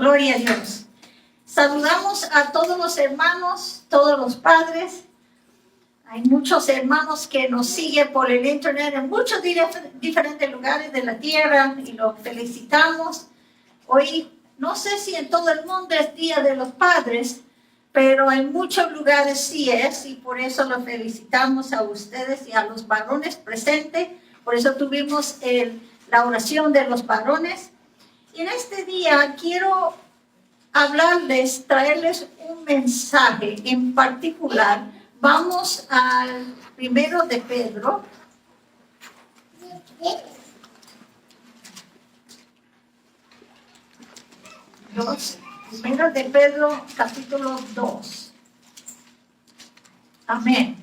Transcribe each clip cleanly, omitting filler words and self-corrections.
Gloria a Dios. Saludamos a todos los hermanos, todos los padres. Hay muchos hermanos que nos siguen por el internet en muchos diferentes lugares de la tierra y los felicitamos. Hoy, no sé si en todo el mundo es Día de los Padres, pero en muchos lugares sí es, y por eso los felicitamos a ustedes y a los varones presentes. Por eso tuvimos la oración de los varones. Y en este día quiero hablarles, traerles un mensaje en particular. Vamos al 1 de Pedro. Primero de Pedro, capítulo 2. Amén.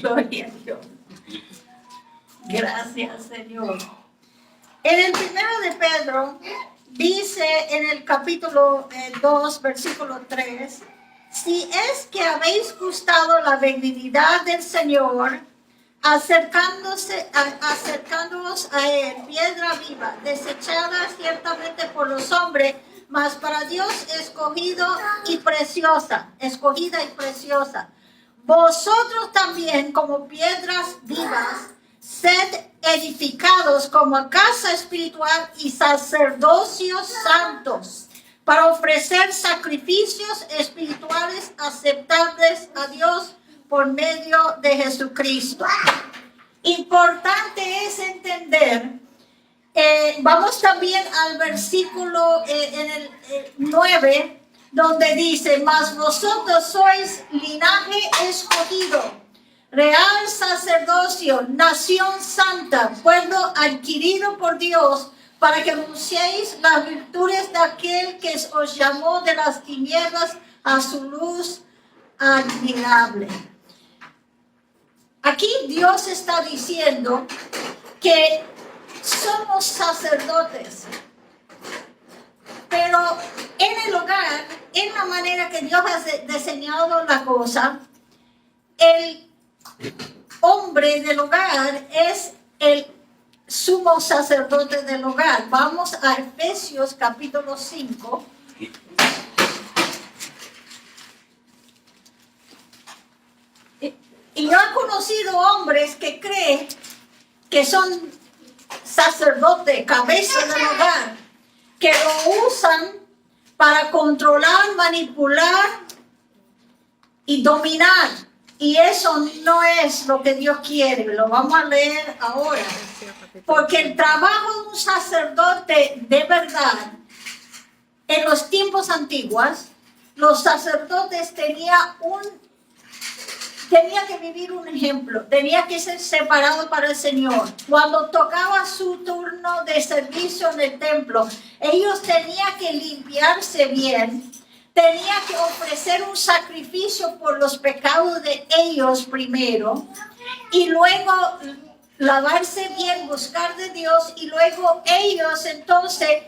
Gloria a Dios. Gracias, Señor. En el 1 de Pedro, dice en el capítulo 2, versículo 3, si es que habéis gustado la benignidad del Señor, acercándoos a Él, piedra viva, desechada ciertamente por los hombres, mas para Dios escogida y preciosa. Vosotros también, como piedras vivas, sed edificados como casa espiritual y sacerdocios santos, para ofrecer sacrificios espirituales aceptables a Dios por medio de Jesucristo. Importante es entender, vamos también al versículo en el 9, donde dice, mas vosotros sois linaje escogido, real sacerdocio, nación santa, pueblo adquirido por Dios, para que anunciéis las virtudes de aquel que os llamó de las tinieblas a su luz admirable. Aquí Dios está diciendo que somos sacerdotes, pero en el hogar, en la manera que Dios ha diseñado la cosa, el hombre del hogar es el sumo sacerdote del hogar. Vamos a Efesios capítulo 5. Y yo he conocido hombres que creen que son sacerdotes, cabeza del hogar, que lo usan para controlar, manipular y dominar. Y eso no es lo que Dios quiere. Lo vamos a leer ahora. Porque el trabajo de un sacerdote de verdad, en los tiempos antiguos, los sacerdotes tenían que vivir un ejemplo, tenía que ser separado para el Señor. Cuando tocaba su turno de servicio en el templo, ellos tenían que limpiarse bien, tenían que ofrecer un sacrificio por los pecados de ellos primero, y luego lavarse bien, buscar de Dios, y luego ellos entonces,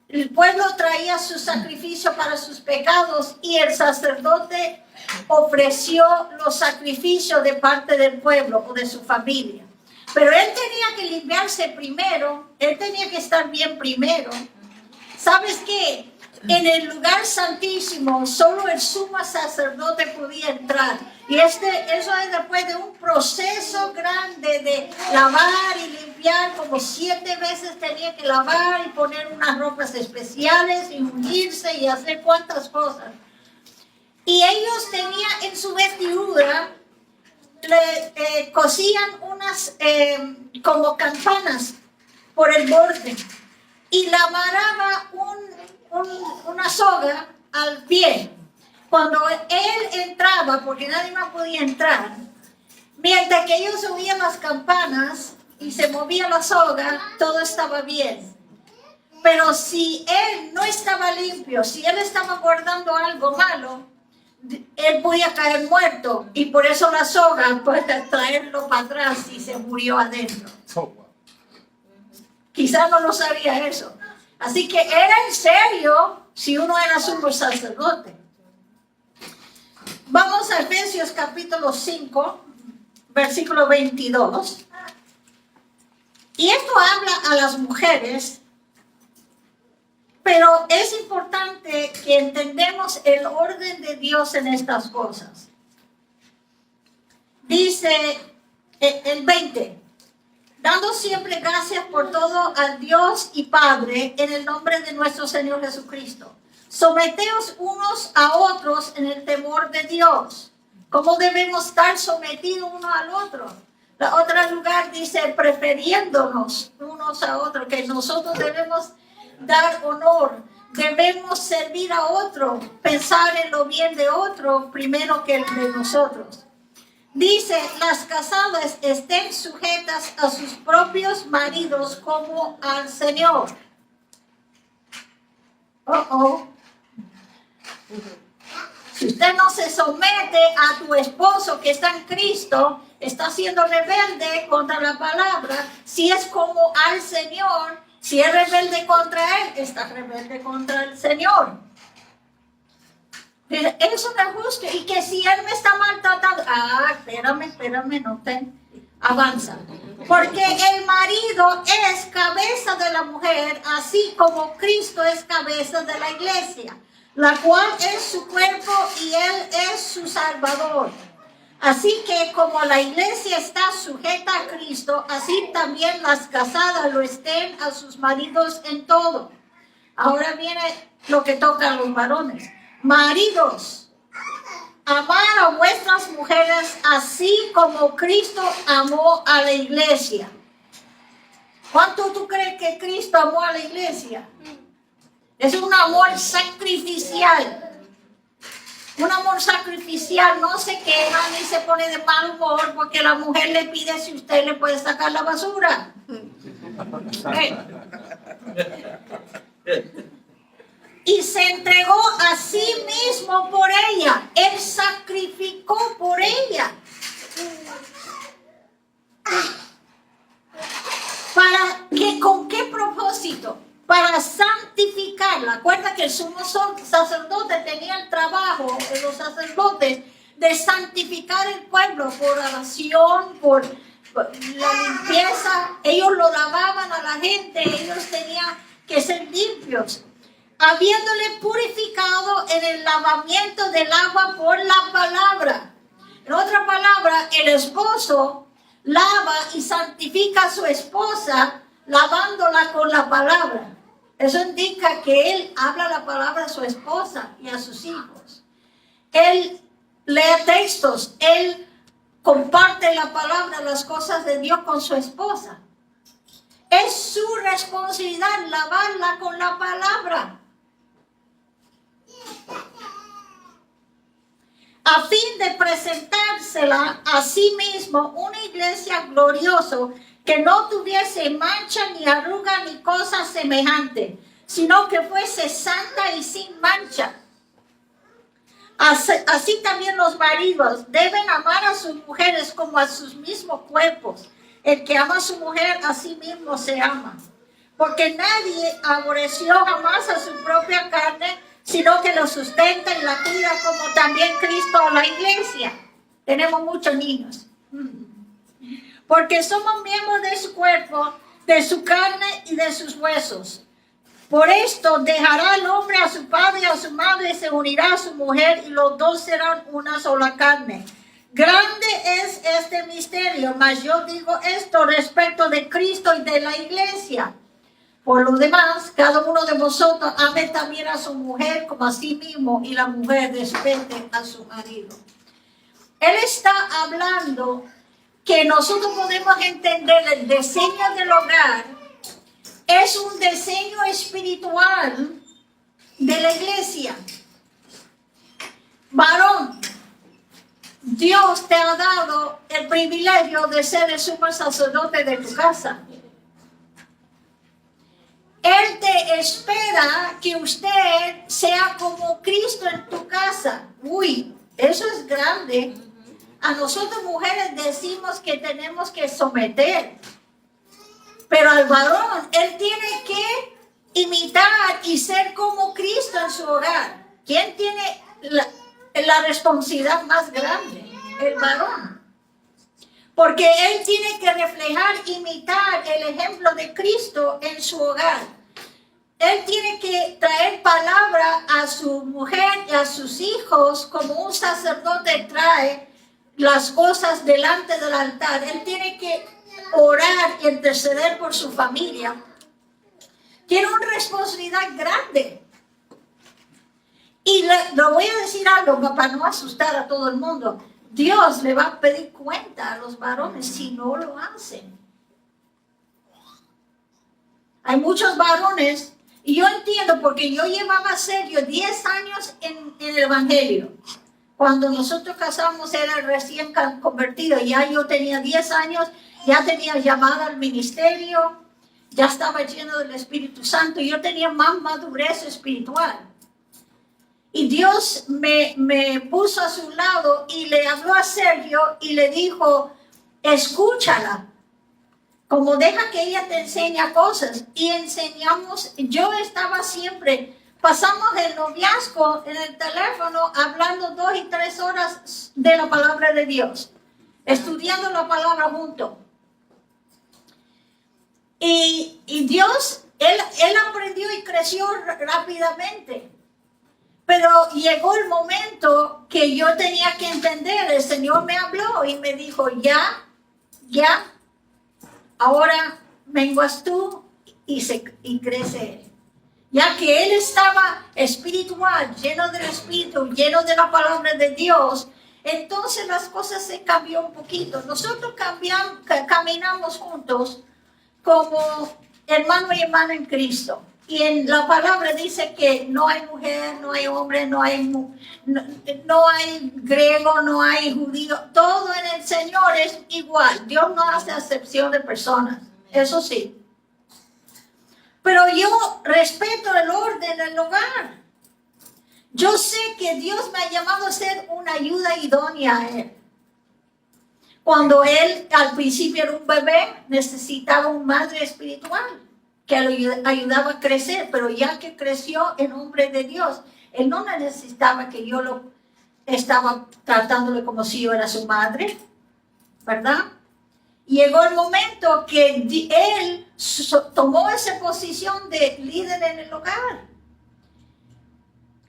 el pueblo traía su sacrificio para sus pecados, y el sacerdote ofreció los sacrificios de parte del pueblo o de su familia. Pero él tenía que limpiarse primero, él tenía que estar bien primero. ¿Sabes qué? En el lugar santísimo solo el sumo sacerdote podía entrar. Y eso es después de un proceso grande de lavar y limpiar, como 7 veces tenía que lavar y poner unas ropas especiales y ungirse y hacer cuantas cosas. Y ellos tenían en su vestidura, cosían unas como campanas por el borde y le amarraba una soga al pie. Cuando él entraba, porque nadie más podía entrar, mientras que ellos subían las campanas y se movía la soga, todo estaba bien. Pero si él no estaba limpio, si él estaba guardando algo malo, él podía caer muerto, y por eso la soga puede traerlo para atrás y se murió adentro. Quizás no lo sabía eso. Así que era en serio si uno era sumo sacerdote. a Efesios capítulo 5, versículo 22. Y esto habla a las mujeres, pero es importante que entendamos el orden de Dios en estas cosas. Dice el 20, dando siempre gracias por todo al Dios y Padre en el nombre de nuestro Señor Jesucristo. Someteos unos a otros en el temor de Dios. ¿Cómo debemos estar sometidos uno al otro? La otra lugar dice prefiriéndonos unos a otros, que nosotros debemos dar honor, debemos servir a otro, pensar en lo bien de otro primero que el de nosotros. Dice, las casadas estén sujetas a sus propios maridos como al Señor. Si usted no se somete a tu esposo que está en Cristo, está siendo rebelde contra la palabra. Si es como al Señor, si es rebelde contra Él, está rebelde contra el Señor. Eso no es justo. Y que si Él me está maltratando, espérame, no te avanza. Porque el marido es cabeza de la mujer, así como Cristo es cabeza de la iglesia, la cual es su cuerpo y Él es su Salvador. Así que como la iglesia está sujeta a Cristo, así también las casadas lo estén a sus maridos en todo. Ahora viene lo que toca a los varones. Maridos, amar a vuestras mujeres así como Cristo amó a la iglesia. ¿Cuánto tú crees que Cristo amó a la iglesia? Es un amor sacrificial. Un amor sacrificial no se queja ni se pone de mal humor porque la mujer le pide si usted le puede sacar la basura. Y se entregó a sí mismo por ella. Él sacrificó por ella. ¿Para qué? ¿Con qué propósito? Para santificarla. Acuerda que el sumo sacerdote tenía el trabajo de los sacerdotes de santificar el pueblo por oración, por la limpieza. Ellos lo lavaban a la gente, ellos tenían que ser limpios, habiéndole purificado en el lavamiento del agua por la palabra. En otra palabra, el esposo lava y santifica a su esposa lavándola con la palabra. Eso indica que él habla la palabra a su esposa y a sus hijos. Él lee textos, él comparte la palabra, las cosas de Dios con su esposa. Es su responsabilidad lavarla con la palabra. A fin de presentársela a sí mismo una iglesia gloriosa que no tuviese mancha ni arruga ni cosa semejante, sino que fuese santa y sin mancha. Así también los maridos deben amar a sus mujeres como a sus mismos cuerpos. El que ama a su mujer a sí mismo se ama. Porque nadie aborreció jamás a su propia carne, sino que lo sustenta y la cuida, como también Cristo a la iglesia. Tenemos muchos niños. Porque somos miembros de su cuerpo, de su carne y de sus huesos. Por esto dejará el hombre a su padre y a su madre, y se unirá a su mujer, y los dos serán una sola carne. Grande es este misterio, mas yo digo esto respecto de Cristo y de la iglesia. Por lo demás, cada uno de vosotros ame también a su mujer como a sí mismo, y la mujer respete a su marido. Él está hablando que nosotros podemos entender el diseño del hogar es un diseño espiritual de la iglesia. Varón, Dios te ha dado el privilegio de ser el sumo sacerdote de tu casa. Él te espera que usted sea como Cristo en tu casa. Uy, eso es grande. A nosotros mujeres decimos que tenemos que someter. Pero al varón, él tiene que imitar y ser como Cristo en su hogar. ¿Quién tiene la responsabilidad más grande, el varón. Porque él tiene que reflejar, imitar el ejemplo de Cristo en su hogar. Él tiene que traer palabra a su mujer y a sus hijos como un sacerdote trae las cosas delante del altar. Él tiene que orar y interceder por su familia. Tiene una responsabilidad grande. Y le voy a decir algo para no asustar a todo el mundo. Dios le va a pedir cuenta a los varones si no lo hacen. Hay muchos varones, y yo entiendo porque yo llevaba serio 10 años en el Evangelio. Cuando nosotros casamos era recién convertido, ya yo tenía 10 años, ya tenía llamada al ministerio, ya estaba lleno del Espíritu Santo, y yo tenía más madurez espiritual. Y Dios me puso a su lado y le habló a Sergio y le dijo, escúchala, como deja que ella te enseñe cosas. Y enseñamos, yo estaba siempre, pasamos el noviazgo en el teléfono hablando 2 y 3 horas de la palabra de Dios, estudiando la palabra juntos. Y Dios, él aprendió y creció rápidamente. Pero llegó el momento que yo tenía que entender, el Señor me habló y me dijo, ya, ahora menguas tú y crece él. Ya que él estaba espiritual, lleno del Espíritu, lleno de la palabra de Dios, entonces las cosas se cambió un poquito. Nosotros caminamos juntos como hermano y hermana en Cristo. Y en la palabra dice que no hay mujer, no hay hombre, no hay griego, no hay judío. Todo en el Señor es igual. Dios no hace acepción de personas. Eso sí. Pero yo respeto el orden del hogar. Yo sé que Dios me ha llamado a ser una ayuda idónea a Él. Cuando Él al principio era un bebé, necesitaba una madre espiritual que lo ayudaba a crecer, pero ya que creció en hombre de Dios, él no necesitaba que yo lo estaba tratándole como si yo era su madre, ¿verdad? Llegó el momento que él tomó esa posición de líder en el hogar.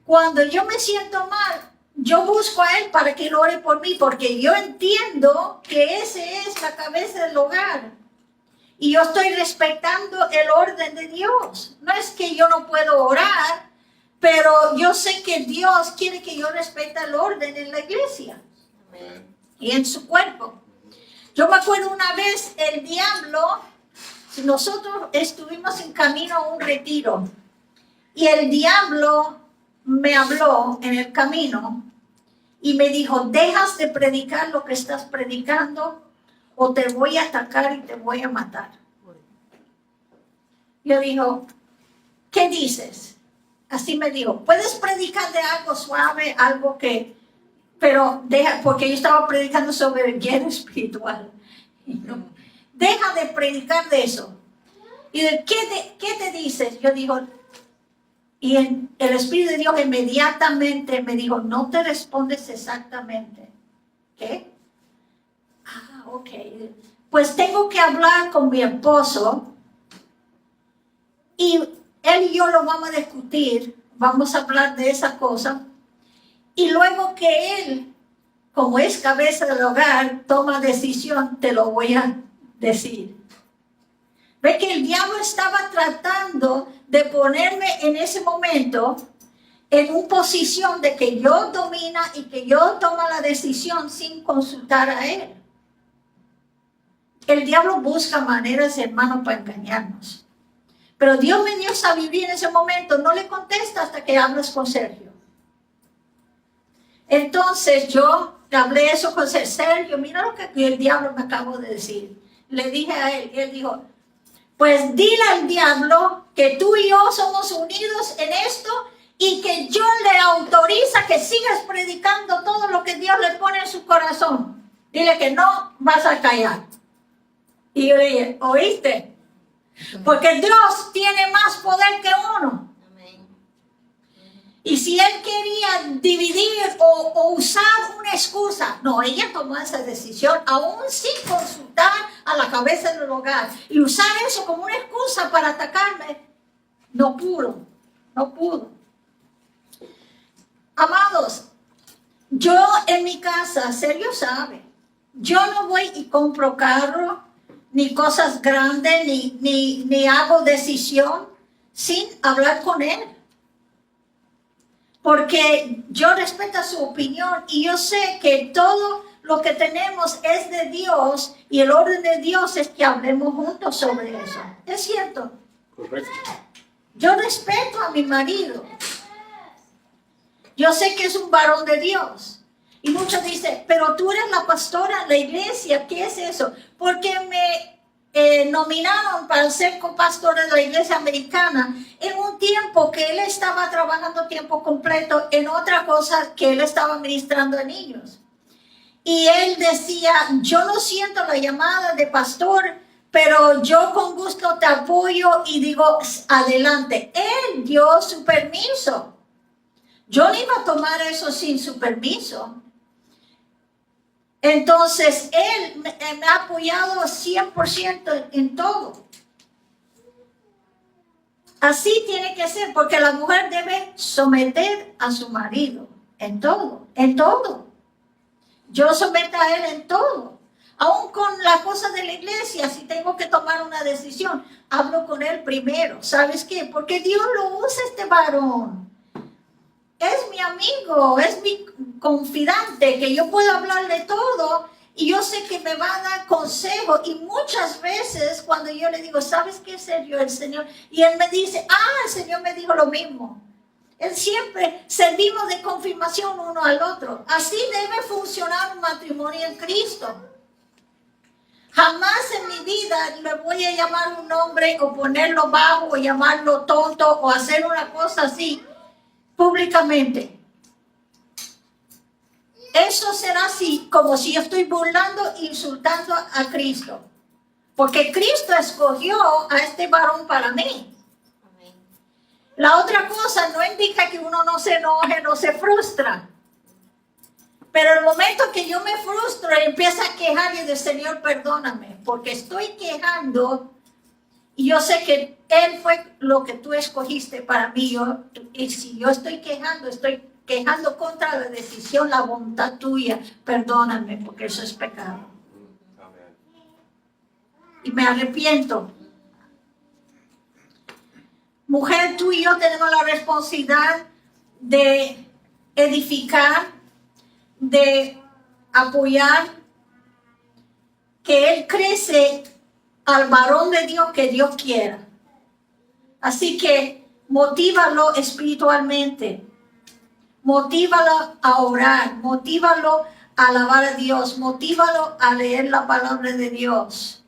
Cuando yo me siento mal, yo busco a él para que él ore por mí, porque yo entiendo que ese es la cabeza del hogar. Y yo estoy respetando el orden de Dios. No es que yo no puedo orar, pero yo sé que Dios quiere que yo respete el orden en la iglesia. Amén. Y en su cuerpo. Yo me acuerdo una vez el diablo, nosotros estuvimos en camino a un retiro. Y el diablo me habló en el camino y me dijo, dejas de predicar lo que estás predicando o te voy a atacar y te voy a matar. Yo dijo, ¿qué dices? Así me dijo, puedes predicar de algo suave, algo que, pero deja, porque yo estaba predicando sobre el guerra espiritual. Deja de predicar de eso. Y ¿qué te dices? Yo digo, y el Espíritu de Dios inmediatamente me dijo, no te respondes exactamente. ¿Qué? Ok, pues tengo que hablar con mi esposo y él y yo lo vamos a discutir, vamos a hablar de esa cosa y luego que él, como es cabeza del hogar, toma decisión, te lo voy a decir. Ve que el diablo estaba tratando de ponerme en ese momento en una posición de que yo domina y que yo tomo la decisión sin consultar a él. El diablo busca maneras, hermano, para engañarnos. Pero Dios me dio sabiduría en ese momento. No le contesta hasta que hablas con Sergio. Entonces yo hablé eso con Sergio. Mira lo que el diablo me acabó de decir. Le dije a él, y él dijo, pues dile al diablo que tú y yo somos unidos en esto y que yo le autoriza que sigas predicando todo lo que Dios le pone en su corazón. Dile que no vas a callar. Y yo le dije, ¿oíste? Porque Dios tiene más poder que uno. Y si él quería dividir o usar una excusa, no, ella tomó esa decisión aún sin consultar a la cabeza del hogar. Y usar eso como una excusa para atacarme, no pudo, no pudo. Amados, yo en mi casa, Sergio sabe, yo no voy y compro carro, ni cosas grandes, ni hago decisión sin hablar con él. Porque yo respeto su opinión y yo sé que todo lo que tenemos es de Dios y el orden de Dios es que hablemos juntos sobre eso. ¿Es cierto? Correcto. Yo respeto a mi marido. Yo sé que es un varón de Dios. Y muchos dicen, pero tú eres la pastora de la iglesia, ¿qué es eso? Porque me nominaron para ser copastor de la iglesia americana en un tiempo que él estaba trabajando tiempo completo en otra cosa que él estaba ministrando a niños. Y él decía, yo no siento la llamada de pastor, pero yo con gusto te apoyo y digo, adelante. Él dio su permiso. Yo no iba a tomar eso sin su permiso. Entonces, él me ha apoyado 100% en todo. Así tiene que ser, porque la mujer debe someter a su marido en todo, en todo. Yo someto a él en todo. Aún con las cosas de la iglesia, si tengo que tomar una decisión, hablo con él primero. ¿Sabes qué? Porque Dios lo usa este varón. Es mi amigo, es mi confidante, que yo puedo hablar de todo y yo sé que me va a dar consejo. Y muchas veces cuando yo le digo, ¿sabes qué, Sergio? El Señor, y él me dice, el Señor me dijo lo mismo. Él siempre servimos de confirmación uno al otro. Así debe funcionar un matrimonio en Cristo. Jamás en mi vida le voy a llamar un nombre o ponerlo bajo o llamarlo tonto o hacer una cosa así públicamente. Eso será así, como si yo estoy burlando, insultando a Cristo. Porque Cristo escogió a este varón para mí. La otra cosa no indica que uno no se enoje, no se frustra. Pero el momento que yo me frustro y empiezo a quejar y digo, Señor, perdóname, porque estoy quejando y yo sé que Él fue lo que tú escogiste para mí. Y si yo estoy quejando contra la decisión, la voluntad tuya, perdóname, porque eso es pecado. Y me arrepiento. Mujer, tú y yo tenemos la responsabilidad de edificar, de apoyar, que Él crece al varón de Dios que Dios quiera. Así que motívalo espiritualmente, motívalo a orar, motívalo a alabar a Dios, motívalo a leer la palabra de Dios,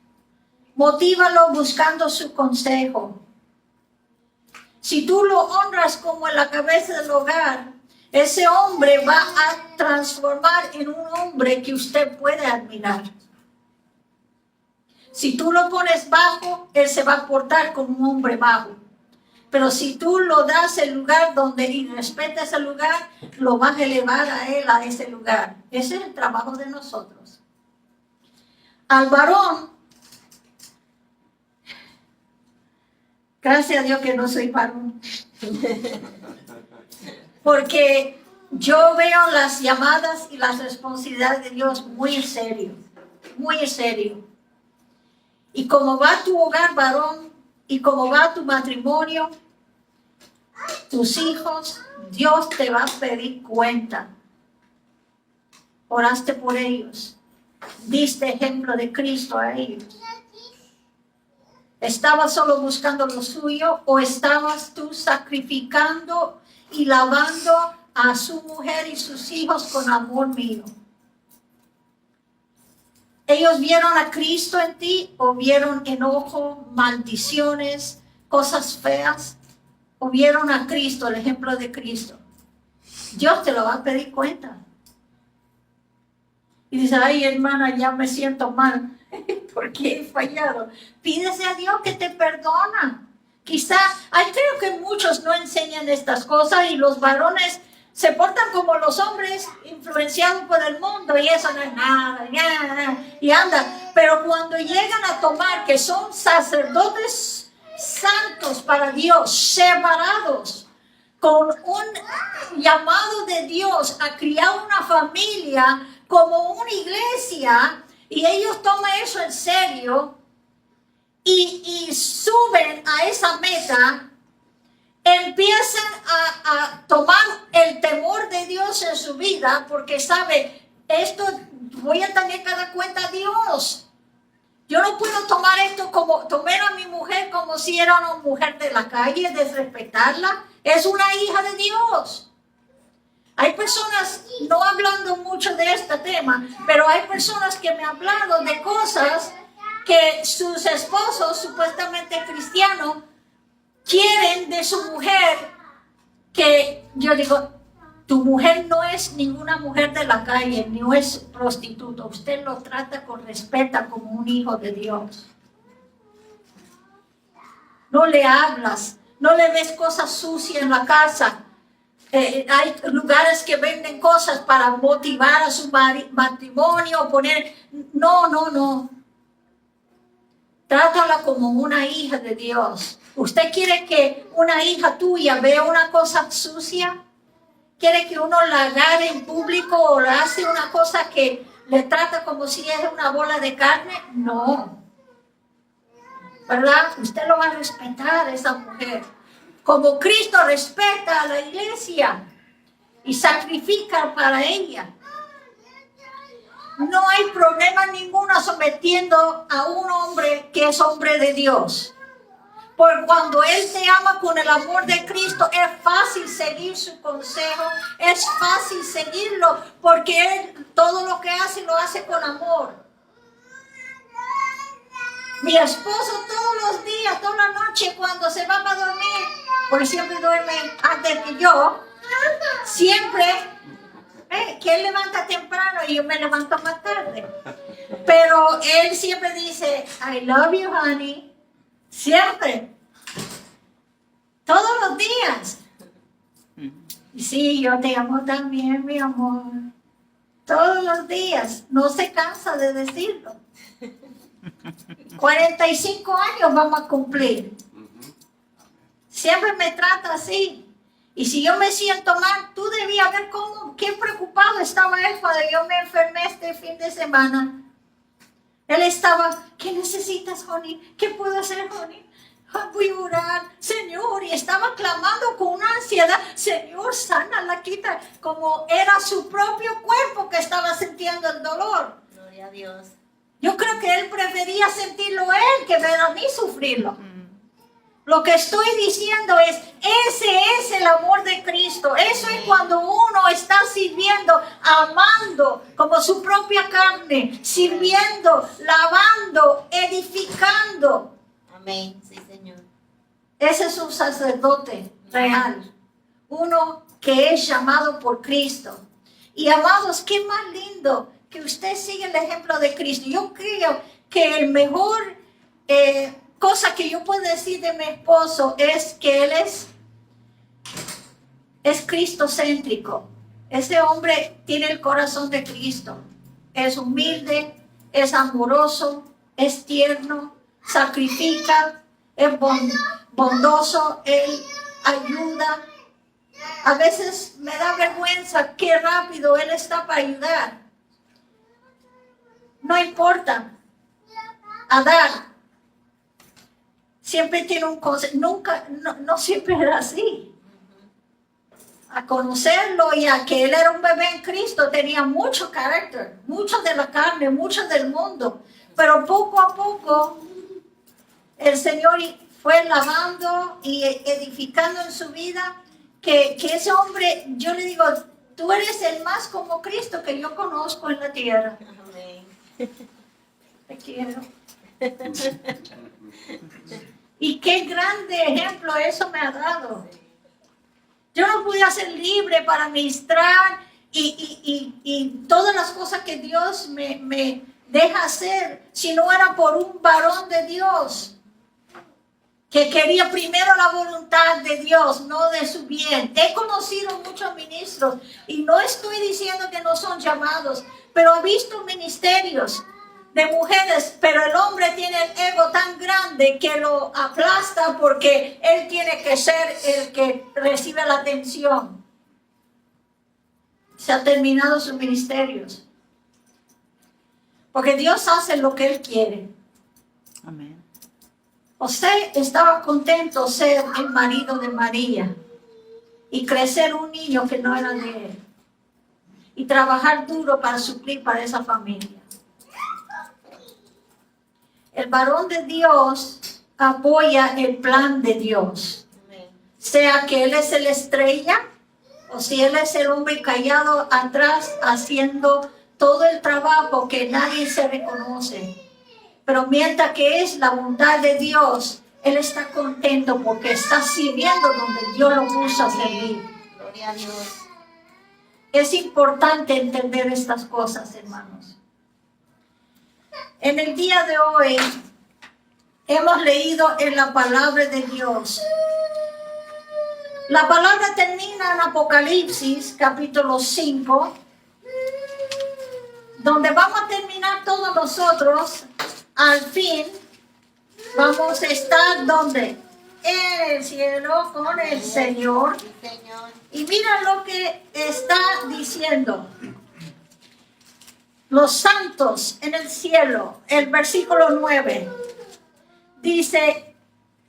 motívalo buscando su consejo. Si tú lo honras como en la cabeza del hogar, ese hombre va a transformar en un hombre que usted puede admirar. Si tú lo pones bajo, él se va a portar como un hombre bajo. Pero si tú lo das el lugar donde y respetas el lugar, lo vas a elevar a él a ese lugar. Ese es el trabajo de nosotros. Al varón, gracias a Dios que no soy varón. Porque yo veo las llamadas y las responsabilidades de Dios muy en serio. Muy en serio. Y como va tu hogar, varón, y como va tu matrimonio, tus hijos, Dios te va a pedir cuenta. Oraste por ellos. Diste ejemplo de Cristo a ellos. ¿Estabas solo buscando lo suyo o estabas tú sacrificando y lavando a su mujer y sus hijos con amor mío? ¿Ellos vieron a Cristo en ti o vieron enojo, maldiciones, cosas feas? ¿O vieron a Cristo, el ejemplo de Cristo? Dios te lo va a pedir cuenta. Y dice, ay hermana, ya me siento mal porque he fallado. Pídese a Dios que te perdona, Quizá, creo que muchos no enseñan estas cosas y los varones se portan como los hombres influenciados por el mundo y eso no es nada, y andan. Pero cuando llegan a tomar que son sacerdotes santos para Dios, separados, con un llamado de Dios a criar una familia como una iglesia, y ellos toman eso en serio y suben a esa meta, empiezan a tomar el temor de Dios en su vida, porque sabe, esto voy a tener que dar cuenta a Dios. Yo no puedo tomar esto como, tomar a mi mujer como si era una mujer de la calle, desrespetarla. Es una hija de Dios. Hay personas, no hablando mucho de este tema, pero hay personas que me han hablado de cosas que sus esposos, supuestamente cristianos, quieren de su mujer, que yo digo, tu mujer no es ninguna mujer de la calle, ni es prostituta. Usted lo trata con respeto como un hijo de Dios. No le hablas, no le ves cosas sucias en la casa. Hay lugares que venden cosas para motivar a su matrimonio, no. Trátala como una hija de Dios. ¿Usted quiere que una hija tuya vea una cosa sucia? ¿Quiere que uno la agarre en público o le hace una cosa que le trata como si es una bola de carne? No. ¿Verdad? Usted lo va a respetar a esa mujer. Como Cristo respeta a la iglesia y sacrifica para ella. No hay problema ninguno sometiendo a un hombre que es hombre de Dios. Porque cuando Él te ama con el amor de Cristo, es fácil seguir su consejo, es fácil seguirlo, porque Él todo lo que hace, lo hace con amor. Mi esposo todos los días, toda la noche, cuando se va para dormir, porque siempre duerme antes que yo, siempre, que Él levanta temprano y yo me levanto más tarde. Pero Él siempre dice, I love you, honey. Siempre. Todos los días. Y sí, yo te amo también, mi amor. Todos los días. No se cansa de decirlo. 45 años vamos a cumplir. Siempre me trata así. Y si yo me siento mal, tú debías ver qué preocupado estaba él cuando yo me enfermé este fin de semana. Él estaba, ¿qué necesitas, Honey? ¿Qué puedo hacer, Honey? Voy a orar, Señor, y estaba clamando con una ansiedad, Señor, sana, la quita, como era su propio cuerpo que estaba sintiendo el dolor. Gloria a Dios. Yo creo que él prefería sentirlo él que ver a mí sufrirlo. Lo que estoy diciendo es, ese es el amor de Cristo. Eso es cuando uno está sirviendo, amando como su propia carne, sirviendo, lavando, edificando. Amén, sí, Señor. Ese es un sacerdote real. Uno que es llamado por Cristo. Y amados, qué más lindo que usted siga el ejemplo de Cristo. Yo creo que el mejor cosa que yo puedo decir de mi esposo es que él es cristocéntrico. Ese hombre tiene el corazón de Cristo. Es humilde, es amoroso, es tierno, sacrifica, es bondoso, él ayuda. A veces me da vergüenza qué rápido él está para ayudar. No importa, a dar. Siempre tiene un consejo, no siempre era así. A conocerlo y a que él era un bebé en Cristo, tenía mucho carácter, mucho de la carne, mucho del mundo. Pero poco a poco, el Señor fue lavando y edificando en su vida, que ese hombre, yo le digo, tú eres el más como Cristo que yo conozco en la tierra. Amén. Te quiero. Y qué grande ejemplo eso me ha dado. Yo no pude ser libre para ministrar y todas las cosas que Dios me deja hacer si no era por un varón de Dios. que quería primero la voluntad de Dios, no de su bien. He conocido muchos ministros y no estoy diciendo que no son llamados, pero he visto ministerios de mujeres, pero el hombre tiene el ego tan grande que lo aplasta porque él tiene que ser el que recibe la atención. Se han terminado sus ministerios. Porque Dios hace lo que Él quiere. Amén. José estaba contento ser el marido de María y crecer un niño que no era de él y trabajar duro para suplir para esa familia. El varón de Dios apoya el plan de Dios, sea que él es la estrella o si él es el hombre callado atrás haciendo todo el trabajo que nadie se reconoce. Pero mientras que es la voluntad de Dios, él está contento porque está sirviendo donde Dios lo puso a servir. Gloria a Dios. Es importante entender estas cosas, hermanos. En el día de hoy hemos leído en la palabra de Dios. La palabra termina en Apocalipsis, capítulo 5, donde vamos a terminar todos nosotros. Al fin, vamos a estar donde? En el cielo con el Señor. Sí, Señor. Y mira lo que está diciendo. Los santos en el cielo, el versículo 9, dice,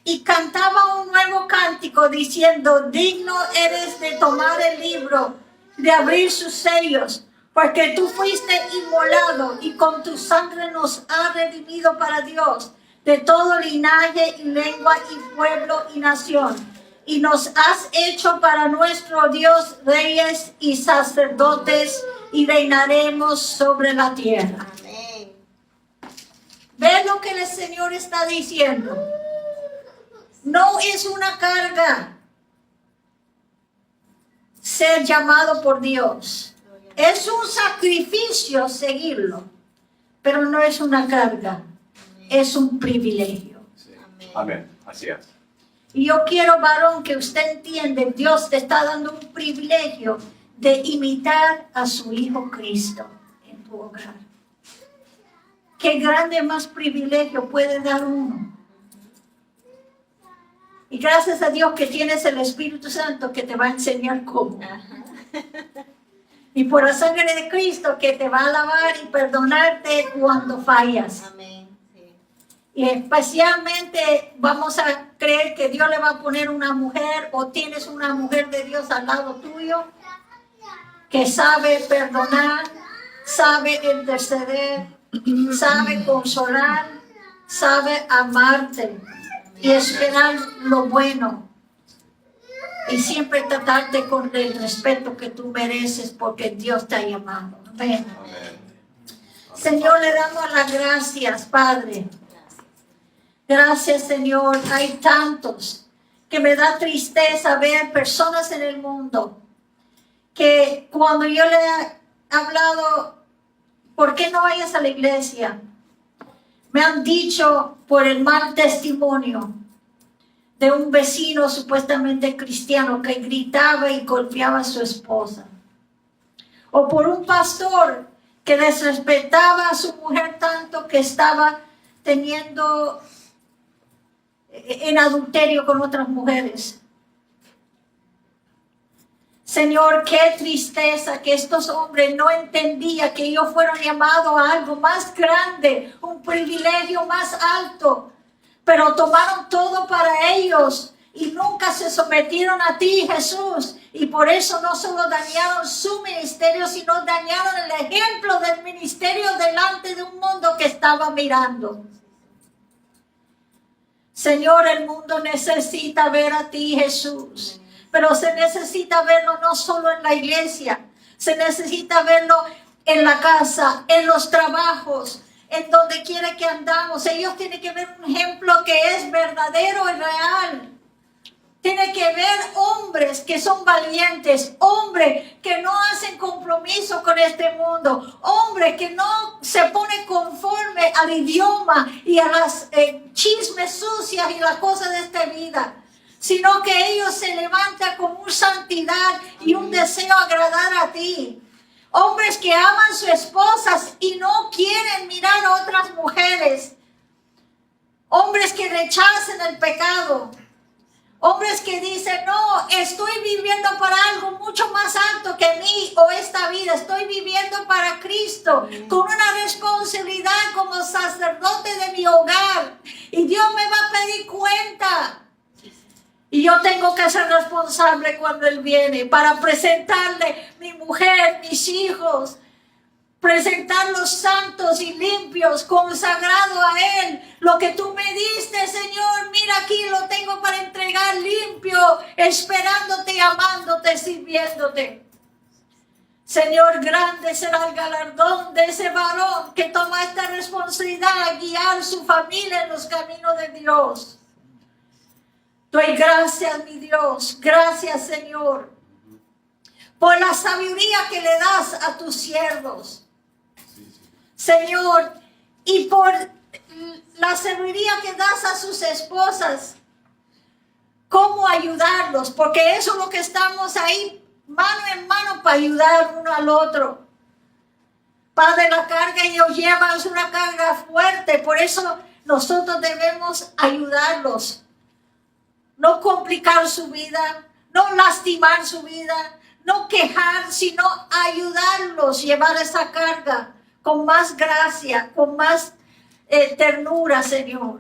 y cantaba un nuevo cántico diciendo, digno eres de tomar el libro, de abrir sus sellos, porque tú fuiste inmolado y con tu sangre nos has redimido para Dios de todo linaje y lengua y pueblo y nación. Y nos has hecho para nuestro Dios reyes y sacerdotes y reinaremos sobre la tierra. Amén. ¿Ves lo que el Señor está diciendo? No es una carga ser llamado por Dios. Es un sacrificio seguirlo, pero no es una carga, es un privilegio. Sí. Amén. Amén. Así es. Y yo quiero, varón, que usted entiende, Dios te está dando un privilegio de imitar a su Hijo Cristo en tu hogar. ¿Qué grande más privilegio puede dar uno? Y gracias a Dios que tienes el Espíritu Santo que te va a enseñar cómo. Y por la sangre de Cristo que te va a lavar y perdonarte cuando fallas. Amén. Sí. Y especialmente vamos a creer que Dios le va a poner una mujer o tienes una mujer de Dios al lado tuyo que sabe perdonar, sabe interceder, sabe consolar, sabe amarte y esperar lo bueno. Y siempre tratarte con el respeto que tú mereces porque Dios te ha llamado. Amén. Amén. Señor, le damos las gracias, Padre. Gracias, Señor. Hay tantos que me da tristeza ver personas en el mundo que cuando yo le he hablado, ¿por qué no vayas a la iglesia? Me han dicho por el mal testimonio de un vecino supuestamente cristiano que gritaba y golpeaba a su esposa. O por un pastor que desrespetaba a su mujer tanto que estaba teniendo en adulterio con otras mujeres. Señor, qué tristeza que estos hombres no entendían que ellos fueron llamados a algo más grande, un privilegio más alto, pero tomaron todo para ellos y nunca se sometieron a ti, Jesús, y por eso no solo dañaron su ministerio, sino dañaron el ejemplo del ministerio delante de un mundo que estaba mirando. Señor, el mundo necesita ver a ti, Jesús. Pero se necesita verlo no solo en la iglesia, se necesita verlo en la casa, en los trabajos, en donde quiera que andamos. Ellos tienen que ver un ejemplo que es verdadero y real. Tiene que ver hombres que son valientes, hombres que no hacen compromiso con este mundo, hombres que no se ponen conforme al idioma y a las chismes sucias y las cosas de esta vida, sino que ellos se levantan con una santidad y un deseo agradar a ti. Hombres que aman a sus esposas y no quieren mirar a otras mujeres. Hombres que rechazan el pecado. Hombres que dicen, no, estoy viviendo para algo mucho más alto que mí o esta vida. Estoy viviendo para Cristo con una responsabilidad como sacerdote de mi hogar. Y Dios me va a pedir cuenta. Y yo tengo que ser responsable cuando Él viene para presentarle mi mujer, mis hijos. Presentarlos santos y limpios, consagrado a Él. Lo que tú me diste, Señor, mira aquí lo tengo para entregar limpio, esperándote, amándote, sirviéndote. Señor, grande será el galardón de ese varón que toma esta responsabilidad a guiar su familia en los caminos de Dios. Doy gracias, mi Dios. Gracias, Señor, por la sabiduría que le das a tus siervos. Señor, y por la sabiduría que das a sus esposas, cómo ayudarlos, porque eso es lo que estamos ahí, mano en mano, para ayudar uno al otro. Padre, la carga ellos llevan es una carga fuerte, por eso nosotros debemos ayudarlos. No complicar su vida, no lastimar su vida, no quejar, sino ayudarlos, llevar esa carga con más gracia, con más ternura, Señor.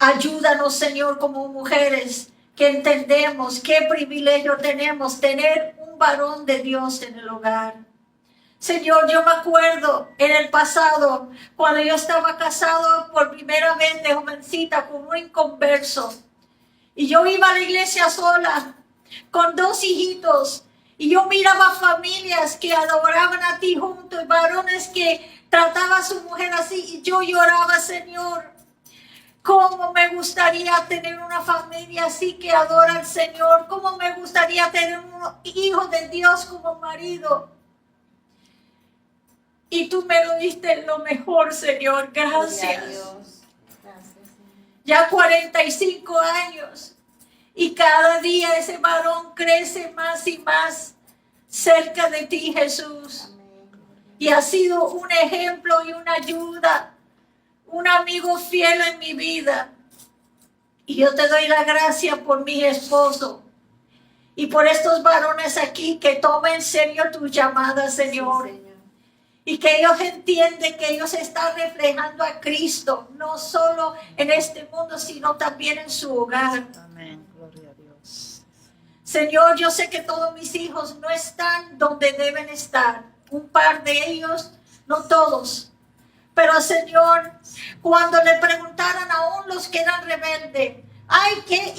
Ayúdanos, Señor, como mujeres que entendemos qué privilegio tenemos tener un varón de Dios en el hogar. Señor, yo me acuerdo en el pasado, cuando yo estaba casado por primera vez de jovencita con un inconverso. Y yo iba a la iglesia sola, con 2 hijitos. Y yo miraba familias que adoraban a ti juntos, y varones que trataban a su mujer así. Y yo lloraba, Señor, cómo me gustaría tener una familia así que adora al Señor. Cómo me gustaría tener un hijo de Dios como marido. Y tú me lo diste lo mejor, Señor. Gracias. Ya 45 años. Y cada día ese varón crece más y más cerca de ti, Jesús. Y ha sido un ejemplo y una ayuda, un amigo fiel en mi vida. Y yo te doy la gracia por mi esposo y por estos varones aquí que tomen en serio tu llamada, Señor. Sí, y que ellos entienden que ellos están reflejando a Cristo, no solo en este mundo, sino también en su hogar. Amén. Gloria a Dios. Señor, yo sé que todos mis hijos no están donde deben estar. Un par de ellos, no todos. Pero, Señor, cuando le preguntaran aún los que eran rebeldes, ay, ¿qué?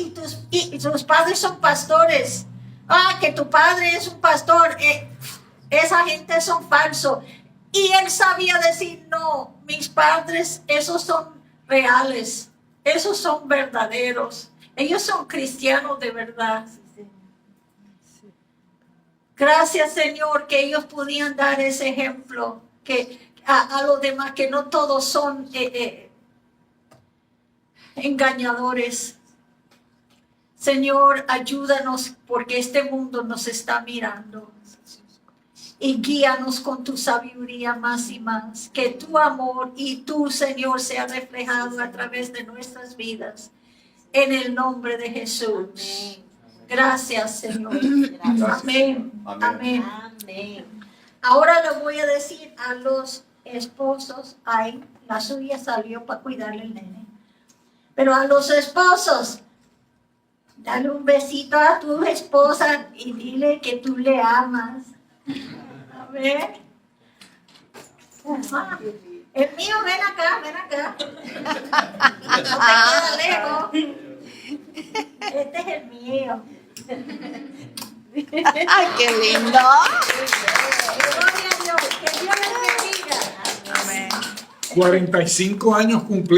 Y tus padres son pastores. Ah, que tu padre es un pastor. Esa gente son falsos. Y él sabía decir, no, mis padres, esos son reales. Esos son verdaderos. Ellos son cristianos de verdad. Gracias, Señor, que ellos podían dar ese ejemplo que a los demás, que no todos son engañadores. Señor, ayúdanos porque este mundo nos está mirando. Y guíanos con tu sabiduría más y más. Que tu amor y tu, Señor, sea reflejado a través de nuestras vidas. En el nombre de Jesús. Amén. Gracias, Señor. Gracias. Amén. Amén. Amén. Ahora le voy a decir a los esposos, ay, la suya salió para cuidarle al nene. Pero a los esposos, dale un besito a tu esposa y dile que tú le amas. A ver. Ajá. El mío, ven acá, ven acá. No te queda lejos. Este es el mío. ¡Ay, qué lindo! Gloria a Dios. Que Dios les bendiga. Amén. 45 años cumplidos.